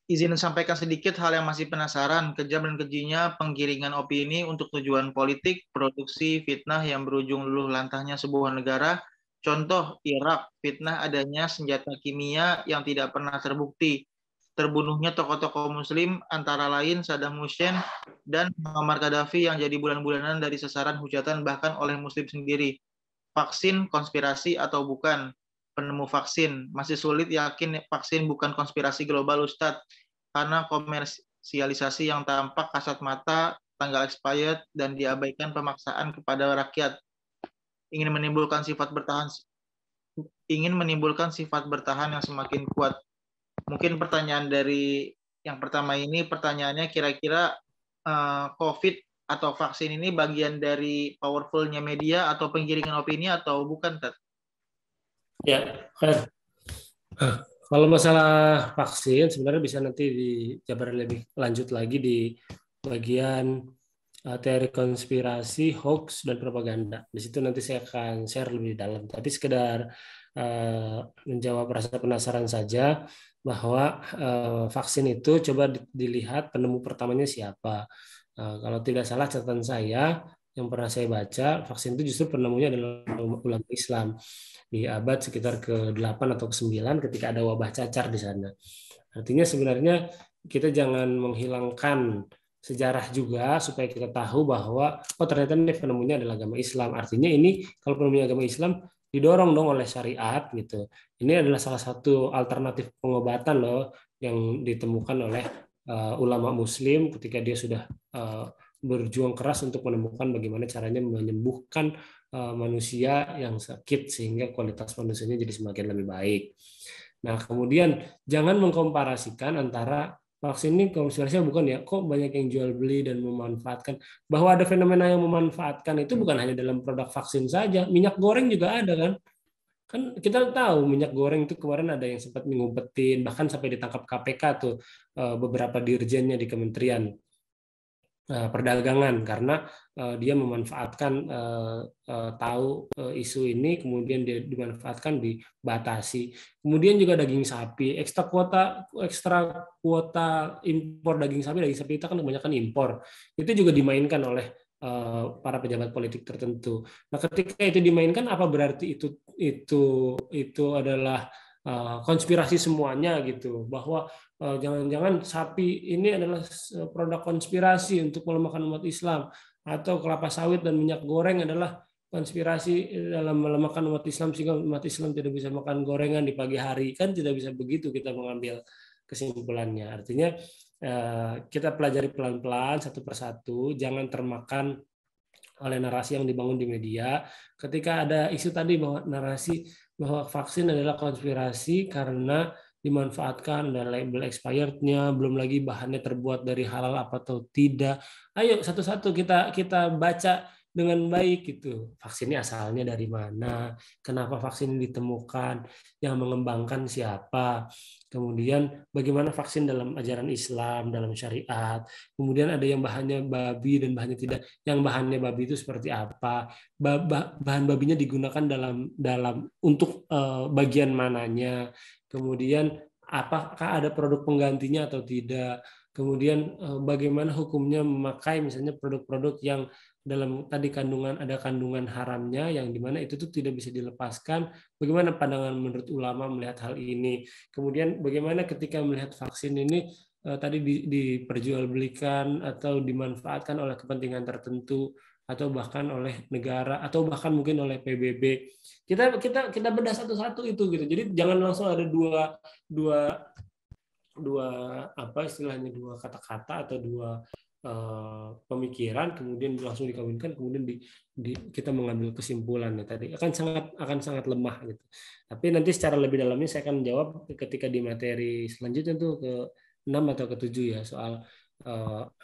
Izin sampaikan sedikit hal yang masih penasaran, kejam dan kejinya penggiringan opini untuk tujuan politik, produksi fitnah yang berujung luluh lantahnya sebuah negara. Contoh, Irak, fitnah adanya senjata kimia yang tidak pernah terbukti. Terbunuhnya tokoh-tokoh muslim antara lain Saddam Hussein dan Muammar Gaddafi yang jadi bulan-bulanan dari sasaran hujatan bahkan oleh muslim sendiri. Vaksin konspirasi atau bukan? Penemu vaksin masih sulit yakin vaksin bukan konspirasi global, Ustadz, karena komersialisasi yang tampak kasat mata, tanggal expired, dan diabaikan pemaksaan kepada rakyat. Ingin menimbulkan sifat bertahan yang semakin kuat. Mungkin pertanyaan dari yang pertama ini, pertanyaannya kira-kira COVID atau vaksin ini bagian dari powerfulnya media atau penggiringan opini atau bukan, Tat? Ya, Khair. Kalau masalah vaksin sebenarnya bisa nanti dijabarkan lebih lanjut lagi di bagian teori konspirasi, hoax, dan propaganda. Di situ nanti saya akan share lebih dalam. Tapi sekedar menjawab rasa penasaran saja bahwa vaksin itu coba dilihat penemu pertamanya siapa. Kalau tidak salah catatan saya yang pernah saya baca, vaksin itu justru penemunya adalah ulama Islam di abad sekitar ke-8 atau ke-9 ketika ada wabah cacar di sana. Artinya sebenarnya kita jangan menghilangkan sejarah juga supaya kita tahu bahwa oh ternyata ini penemunya adalah agama Islam. Artinya ini kalau penemunya agama Islam didorong dong oleh syariat gitu. Ini adalah salah satu alternatif pengobatan loh yang ditemukan oleh ulama Muslim ketika dia sudah berjuang keras untuk menemukan bagaimana caranya menyembuhkan manusia yang sakit sehingga kualitas manusianya jadi semakin lebih baik. Nah, kemudian jangan mengkomparasikan antara vaksin ini konspirasinya bukan ya, kok banyak yang jual beli dan memanfaatkan. Bahwa ada fenomena yang memanfaatkan itu bukan hanya dalam produk vaksin saja, minyak goreng juga ada kan. Kan kita tahu minyak goreng itu kemarin ada yang sempat ngumpetin, bahkan sampai ditangkap KPK tuh beberapa dirjennya di Kementerian Perdagangan karena dia memanfaatkan tahu isu ini kemudian dia dimanfaatkan dibatasi. Kemudian juga daging sapi, ekstra kuota impor daging sapi kita kan kebanyakan impor. Itu juga dimainkan oleh para pejabat politik tertentu. Nah, ketika itu dimainkan apa berarti itu adalah konspirasi semuanya gitu bahwa jangan-jangan sapi ini adalah produk konspirasi untuk melemahkan umat Islam atau kelapa sawit dan minyak goreng adalah konspirasi dalam melemahkan umat Islam sehingga umat Islam tidak bisa makan gorengan di pagi hari. Kan tidak bisa begitu kita mengambil kesimpulannya. Artinya kita pelajari pelan-pelan satu persatu, jangan termakan oleh narasi yang dibangun di media. Ketika ada isu tadi bahwa narasi bahwa vaksin adalah konspirasi karena dimanfaatkan dan label expirednya, belum lagi bahannya terbuat dari halal apa atau tidak. Ayo satu-satu kita baca dengan baik gitu. Vaksin ini asalnya dari mana? Kenapa vaksin ini ditemukan? Yang mengembangkan siapa? Kemudian bagaimana vaksin dalam ajaran Islam, dalam syariat? Kemudian ada yang bahannya babi dan bahannya tidak. Yang bahannya babi itu seperti apa? Bahan babinya digunakan dalam untuk bagian mananya? Kemudian apakah ada produk penggantinya atau tidak? Kemudian bagaimana hukumnya memakai misalnya produk-produk yang dalam tadi ada kandungan haramnya yang dimana itu tuh tidak bisa dilepaskan. Bagaimana pandangan menurut ulama melihat hal ini? Kemudian bagaimana ketika melihat vaksin ini tadi diperjualbelikan atau dimanfaatkan oleh kepentingan tertentu atau bahkan oleh negara atau bahkan mungkin oleh PBB. Kita bedah satu-satu itu gitu. Jadi jangan langsung ada dua dua apa istilahnya dua kata-kata atau dua pemikiran kemudian langsung dikawinkan kemudian kita mengambil kesimpulannya tadi akan sangat lemah gitu. Tapi nanti secara lebih dalamnya saya akan jawab ketika di materi selanjutnya tuh ke 6 atau ke 7 ya soal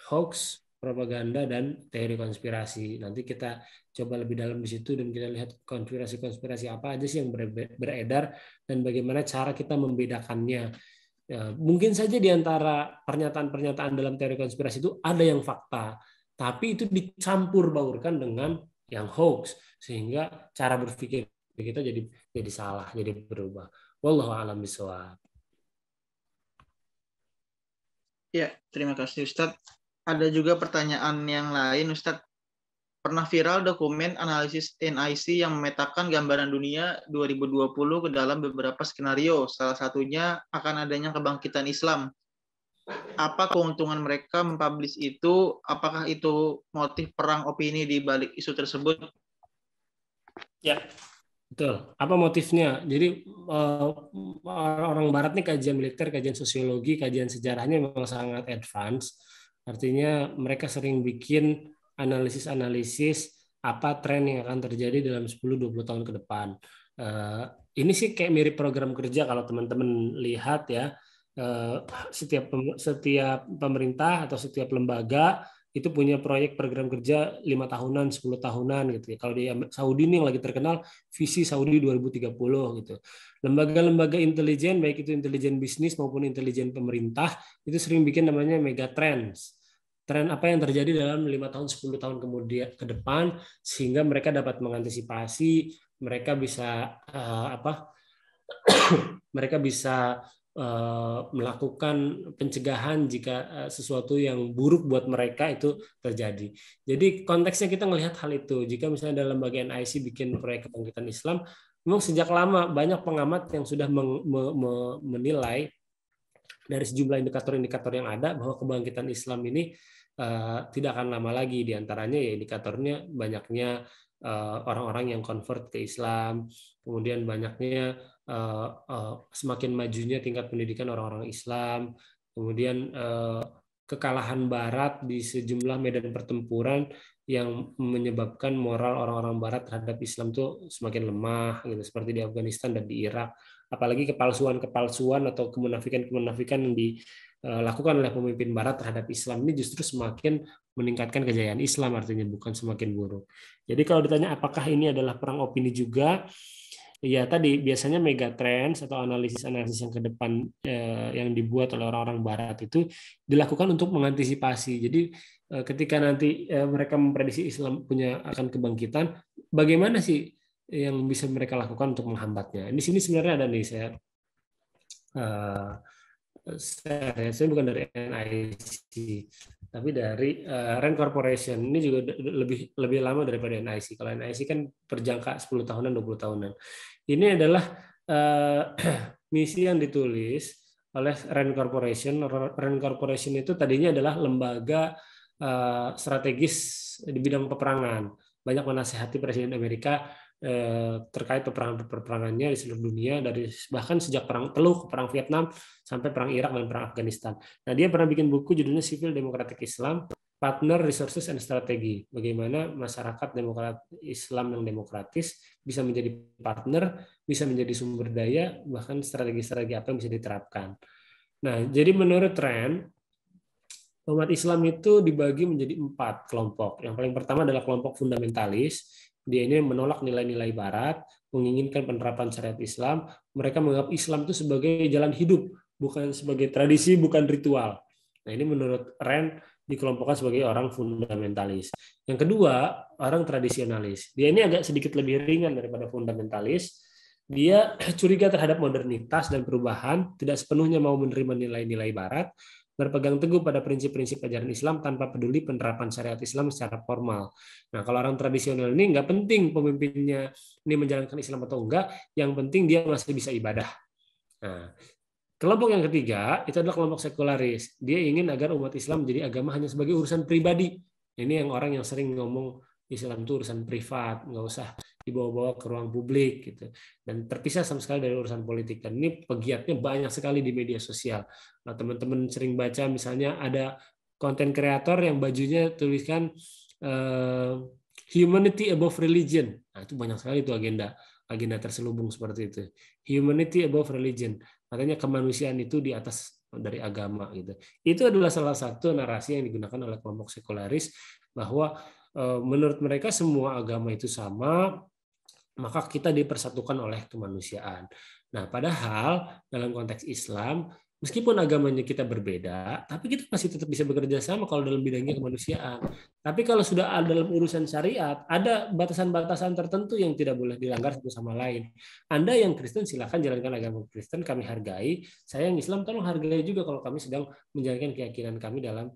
hoax, propaganda dan teori konspirasi. Nanti kita coba lebih dalam di situ dan kita lihat konspirasi-konspirasi apa aja sih yang beredar dan bagaimana cara kita membedakannya. Ya, mungkin saja di antara pernyataan-pernyataan dalam teori konspirasi itu ada yang fakta, tapi itu dicampur baurkan dengan yang hoax sehingga cara berpikir kita jadi salah, jadi berubah. Wallahu a'lam bishawab. Ya, terima kasih Ustadz. Ada juga pertanyaan yang lain Ustadz. Pernah viral dokumen analisis NIC yang memetakan gambaran dunia 2020 ke dalam beberapa skenario. Salah satunya akan adanya kebangkitan Islam. Apa keuntungan mereka mempublish itu? Apakah itu motif perang opini di balik isu tersebut? Ya, betul. Apa motifnya? Jadi orang Barat nih kajian militer, kajian sosiologi, kajian sejarahnya memang sangat advance. Artinya mereka sering bikin analisis-analisis apa tren yang akan terjadi dalam 10-20 tahun ke depan. Ini sih kayak mirip program kerja kalau teman-teman lihat ya. Setiap pemerintah atau setiap lembaga itu punya proyek program kerja 5 tahunan, 10 tahunan gitu ya. Kalau di Saudi ini yang lagi terkenal visi Saudi 2030 gitu. Lembaga-lembaga intelijen baik itu intelijen bisnis maupun intelijen pemerintah itu sering bikin namanya mega trends. Tren apa yang terjadi dalam 5 tahun 10 tahun kemudian ke depan sehingga mereka dapat mengantisipasi, mereka bisa mereka bisa melakukan pencegahan jika sesuatu yang buruk buat mereka itu terjadi. Jadi konteksnya kita melihat hal itu. Jika misalnya dalam bagian IC bikin proyek kebangkitan Islam, memang sejak lama banyak pengamat yang sudah menilai dari sejumlah indikator-indikator yang ada bahwa kebangkitan Islam ini tidak akan lama lagi. Di antaranya ya indikatornya banyaknya orang-orang yang convert ke Islam, kemudian banyaknya semakin majunya tingkat pendidikan orang-orang Islam, kemudian kekalahan Barat di sejumlah medan pertempuran yang menyebabkan moral orang-orang Barat terhadap Islam itu semakin lemah, gitu, seperti di Afghanistan dan di Irak. Apalagi kepalsuan atau kemunafikan yang dilakukan oleh pemimpin Barat terhadap Islam ini justru semakin meningkatkan kejayaan Islam, artinya bukan semakin buruk. Jadi kalau ditanya apakah ini adalah perang opini juga, ya tadi biasanya megatrends atau analisis-analisis yang ke depan yang dibuat oleh orang-orang Barat itu dilakukan untuk mengantisipasi. Jadi ketika nanti mereka memprediksi Islam akan kebangkitan, bagaimana sih yang bisa mereka lakukan untuk menghambatnya? Di sini sebenarnya ada nih saya bukan dari NIC, tapi dari Rand Corporation. Ini juga lebih lama daripada NIC. Kalau NIC kan berjangka 10 tahunan, 20 tahunan. Ini adalah misi yang ditulis oleh Rand Corporation. Rand Corporation itu tadinya adalah lembaga strategis di bidang peperangan. Banyak menasihati Presiden Amerika terkait peperangannya di seluruh dunia, dari bahkan sejak perang Teluk, perang Vietnam sampai perang Irak dan perang Afghanistan. Nah, dia pernah bikin buku judulnya Civil Democratic Islam, Partner, Resources, and Strategy. Bagaimana masyarakat demokrat Islam yang demokratis bisa menjadi partner, bisa menjadi sumber daya, bahkan strategi-strategi apa yang bisa diterapkan. Nah, jadi menurut Rand, umat Islam itu dibagi menjadi 4 kelompok. Yang paling pertama adalah kelompok fundamentalis. Dia ini menolak nilai-nilai Barat, menginginkan penerapan syariat Islam. Mereka menganggap Islam itu sebagai jalan hidup, bukan sebagai tradisi, bukan ritual. Nah, ini menurut Rand dikelompokkan sebagai orang fundamentalis. Yang kedua, orang tradisionalis. Dia ini agak sedikit lebih ringan daripada fundamentalis. Dia curiga terhadap modernitas dan perubahan, tidak sepenuhnya mau menerima nilai-nilai Barat, berpegang teguh pada prinsip-prinsip ajaran Islam tanpa peduli penerapan syariat Islam secara formal. Nah, kalau orang tradisional ini nggak penting pemimpinnya ini menjalankan Islam atau enggak, yang penting dia masih bisa ibadah. Nah, kelompok yang ketiga itu adalah kelompok sekularis. Dia ingin agar umat Islam menjadi agama hanya sebagai urusan pribadi. Ini yang orang yang sering ngomong Islam itu urusan privat, nggak usah dibawa-bawa ke ruang publik gitu, dan terpisah sama sekali dari urusan politik. Dan ini pegiatnya banyak sekali di media sosial. Nah, teman-teman sering baca misalnya ada konten kreator yang bajunya tuliskan humanity above religion. Nah, itu banyak sekali itu agenda terselubung seperti itu. Humanity above religion. Katanya kemanusiaan itu di atas dari agama gitu. Itu adalah salah satu narasi yang digunakan oleh kelompok sekularis, bahwa menurut mereka semua agama itu sama, maka kita dipersatukan oleh kemanusiaan. Nah, padahal dalam konteks Islam Meskipun agamanya kita berbeda, tapi kita masih tetap bisa bekerja sama kalau dalam bidangnya kemanusiaan. Tapi kalau sudah ada dalam urusan syariat, ada batasan-batasan tertentu yang tidak boleh dilanggar satu sama lain. Anda yang Kristen silakan jalankan agama Kristen, kami hargai. Saya yang Islam tolong hargai juga kalau kami sedang menjalankan keyakinan kami dalam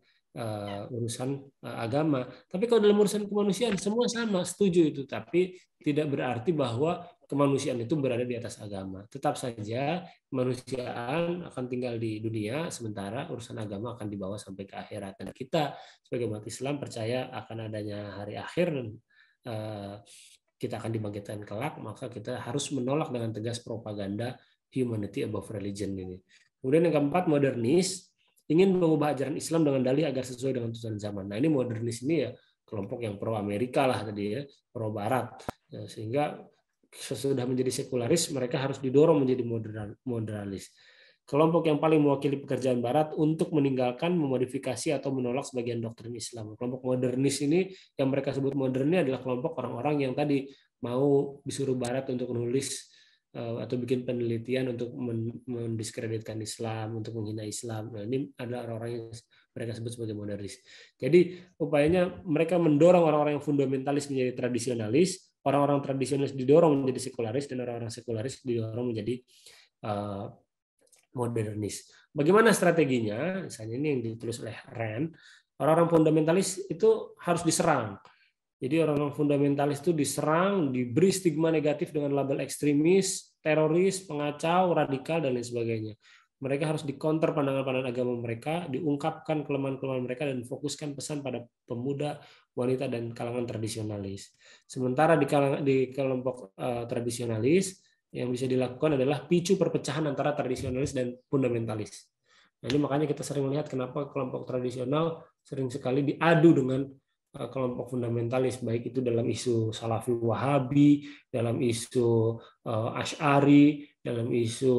urusan agama. Tapi kalau dalam urusan kemanusiaan semua sama, setuju itu. Tapi tidak berarti bahwa kemanusiaan itu berada di atas agama. Tetap saja kemanusiaan akan tinggal di dunia, sementara urusan agama akan dibawa sampai ke akhirat. Dan kita sebagai umat Islam percaya akan adanya hari akhir dan kita akan dibangkitkan kelak, maka kita harus menolak dengan tegas propaganda humanity above religion ini. Kemudian yang keempat, modernis, ingin mengubah ajaran Islam dengan dalih agar sesuai dengan tuntutan zaman. Nah ini modernis ini ya kelompok yang pro Amerika lah tadi ya, pro Barat, sehingga sesudah menjadi sekularis mereka harus didorong menjadi moderalis. Kelompok yang paling mewakili pekerjaan Barat untuk meninggalkan, memodifikasi atau menolak sebagian doktrin Islam. Kelompok modernis ini yang mereka sebut modernnya adalah kelompok orang-orang yang tadi mau disuruh Barat untuk menulis atau bikin penelitian untuk mendiskreditkan Islam, untuk menghina Islam. Nah, ini adalah orang-orang yang mereka sebut sebagai modernis. Jadi upayanya mereka mendorong orang-orang yang fundamentalis menjadi tradisionalis, orang-orang tradisionalis didorong menjadi sekularis, dan orang-orang sekularis didorong menjadi modernis. Bagaimana strateginya? Misalnya ini yang ditulis oleh Rand, orang-orang fundamentalis itu harus diserang. Jadi orang-orang fundamentalis itu diserang, diberi stigma negatif dengan label ekstremis, teroris, pengacau, radikal, dan lain sebagainya. Mereka harus dikonter pandangan-pandangan agama mereka, diungkapkan kelemahan-kelemahan mereka, dan fokuskan pesan pada pemuda, wanita, dan kalangan tradisionalis. Sementara di kelompok tradisionalis, yang bisa dilakukan adalah picu perpecahan antara tradisionalis dan fundamentalis. Nah, ini makanya kita sering melihat kenapa kelompok tradisional sering sekali diadu dengan kelompok fundamentalis, baik itu dalam isu Salafi Wahabi, dalam isu Asy'ari, dalam isu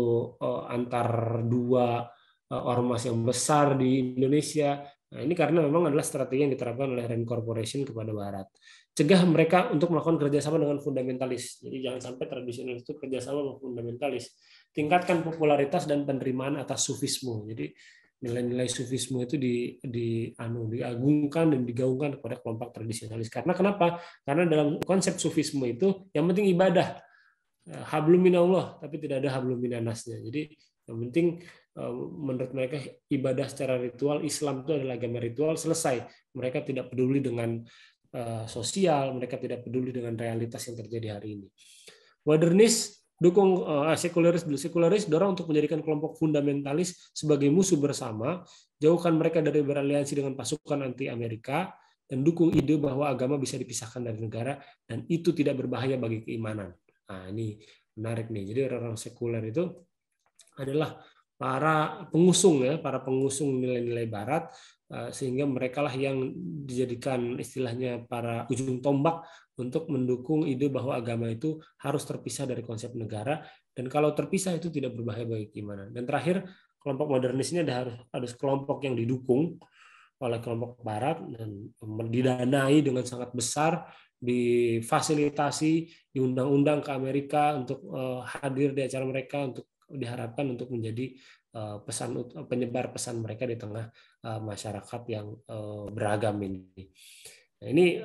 antar dua ormas yang besar di Indonesia. Nah, ini karena memang adalah strategi yang diterapkan oleh Rand Corporation kepada Barat. Cegah mereka untuk melakukan kerjasama dengan fundamentalis. Jadi jangan sampai tradisionalis itu kerjasama dengan fundamentalis. Tingkatkan popularitas dan penerimaan atas sufisme. Jadi nilai-nilai sufisme itu diagungkan dan digaungkan kepada kelompok tradisionalis. Karena kenapa? Karena dalam konsep sufisme itu yang penting ibadah, hablum minallah, tapi tidak ada hablum minannasnya. Jadi yang penting menurut mereka ibadah secara ritual, Islam itu adalah agama ritual, selesai. Mereka tidak peduli dengan sosial, mereka tidak peduli dengan realitas yang terjadi hari ini. Modernis dukung sekularis dorong untuk menjadikan kelompok fundamentalis sebagai musuh bersama, jauhkan mereka dari beraliansi dengan pasukan anti Amerika, dan dukung ide bahwa agama bisa dipisahkan dari negara dan itu tidak berbahaya bagi keimanan. Nah, ini menarik nih. Jadi orang-orang sekuler itu adalah para pengusung nilai-nilai Barat, sehingga mereka lah yang dijadikan istilahnya para ujung tombak untuk mendukung ide bahwa agama itu harus terpisah dari konsep negara, dan kalau terpisah itu tidak berbahaya bagi keimanan. Dan terakhir, kelompok modernis ini ada kelompok yang didukung oleh kelompok Barat dan didanai dengan sangat besar, difasilitasi, diundang-undang ke Amerika untuk hadir di acara mereka, untuk diharapkan untuk menjadi penyebar pesan mereka di tengah masyarakat yang beragam ini. Nah, ini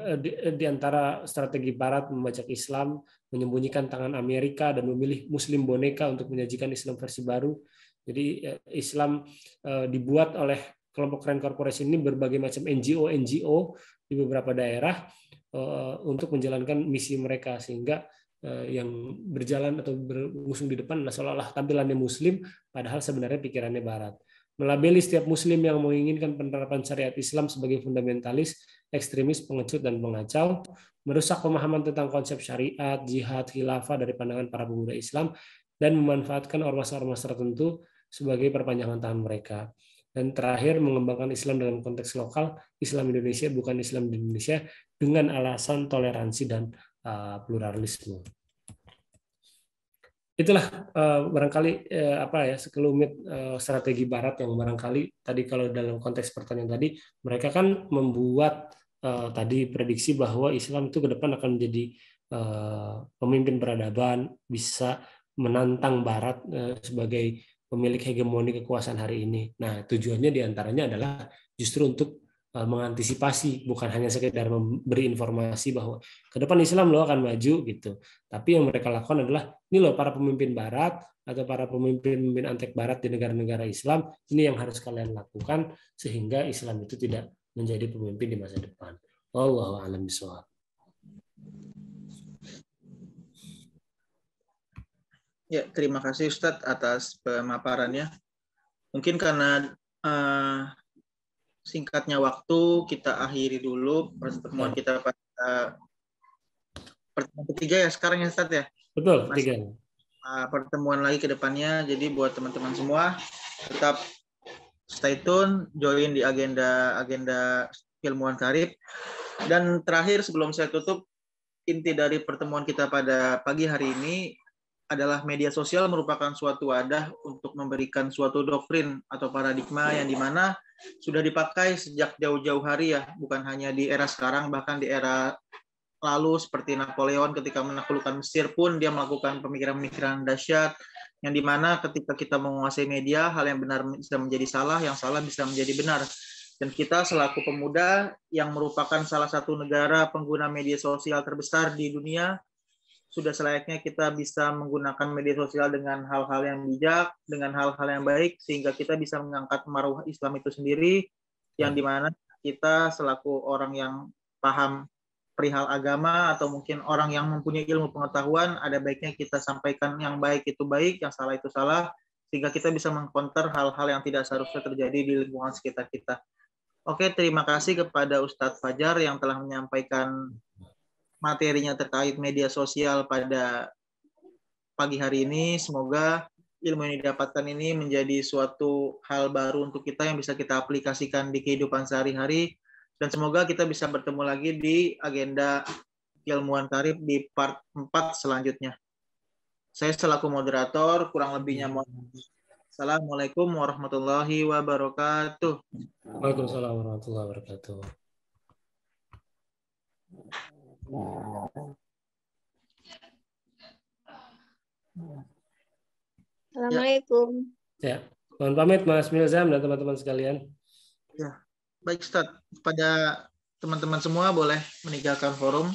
di antara strategi Barat membajak Islam, menyembunyikan tangan Amerika, dan memilih Muslim boneka untuk menyajikan Islam versi baru. Jadi Islam dibuat oleh kelompok Rand Corporation ini berbagai macam NGO di beberapa daerah untuk menjalankan misi mereka, sehingga yang berjalan atau berusung di depan adalah seolah-olah tampilannya Muslim, padahal sebenarnya pikirannya Barat. Melabeli setiap Muslim yang menginginkan penerapan syariat Islam sebagai fundamentalis, ekstremis, pengecut, dan pengacau, merusak pemahaman tentang konsep syariat, jihad, khilafah dari pandangan para pemuda Islam, dan memanfaatkan ormas-ormas tertentu sebagai perpanjangan tangan mereka. Dan terakhir, mengembangkan Islam dalam konteks lokal, Islam Indonesia bukan Islam di Indonesia, dengan alasan toleransi dan pluralisme. Itulah barangkali sekelumit strategi Barat yang barangkali tadi kalau dalam konteks pertanyaan tadi, mereka kan membuat tadi prediksi bahwa Islam itu ke depan akan menjadi pemimpin peradaban, bisa menantang Barat sebagai pemilik hegemoni kekuasaan hari ini. Nah, tujuannya diantaranya adalah justru untuk mengantisipasi, bukan hanya sekedar memberi informasi bahwa ke depan Islam loh akan maju gitu. Tapi yang mereka lakukan adalah ini loh para pemimpin Barat atau para pemimpin antek Barat di negara-negara Islam, ini yang harus kalian lakukan sehingga Islam itu tidak menjadi pemimpin di masa depan. Wallahu a'lam bishawab. Ya, terima kasih Ustadz atas pemaparannya. Mungkin karena singkatnya waktu, kita akhiri dulu pertemuan kita pada pertemuan ketiga ya sekarang ya Ustadz ya. Betul, ketiga. Pertemuan lagi ke depannya. Jadi buat teman-teman semua tetap stay tune, join di agenda Ilmuwan Karib. Dan terakhir sebelum saya tutup, inti dari pertemuan kita pada pagi hari ini adalah media sosial merupakan suatu wadah untuk memberikan suatu doktrin atau paradigma yang dimana sudah dipakai sejak jauh-jauh hari ya, bukan hanya di era sekarang, bahkan di era lalu seperti Napoleon ketika menaklukkan Mesir pun dia melakukan pemikiran-pemikiran dahsyat yang dimana ketika kita menguasai media, hal yang benar bisa menjadi salah, yang salah bisa menjadi benar. Dan kita selaku pemuda yang merupakan salah satu negara pengguna media sosial terbesar di dunia, sudah selayaknya kita bisa menggunakan media sosial dengan hal-hal yang bijak, dengan hal-hal yang baik, sehingga kita bisa mengangkat marwah Islam itu sendiri, yang dimana kita selaku orang yang paham perihal agama, atau mungkin orang yang mempunyai ilmu pengetahuan, ada baiknya kita sampaikan yang baik itu baik, yang salah itu salah, sehingga kita bisa mengcounter hal-hal yang tidak seharusnya terjadi di lingkungan sekitar kita. Oke, terima kasih kepada Ustadz Fajar yang telah menyampaikan materinya terkait media sosial pada pagi hari ini. Semoga ilmu yang didapatkan ini menjadi suatu hal baru untuk kita yang bisa kita aplikasikan di kehidupan sehari-hari. Dan semoga kita bisa bertemu lagi di agenda Ilmuwan Karib di part 4 selanjutnya. Saya selaku moderator, kurang lebihnya mohon. Assalamualaikum warahmatullahi wabarakatuh. Waalaikumsalam warahmatullahi wabarakatuh. Assalamualaikum. Ya, mohon pamit Mas Milzam dan teman-teman sekalian. Ya, baik Ustaz. Pada teman-teman semua boleh meninggalkan forum.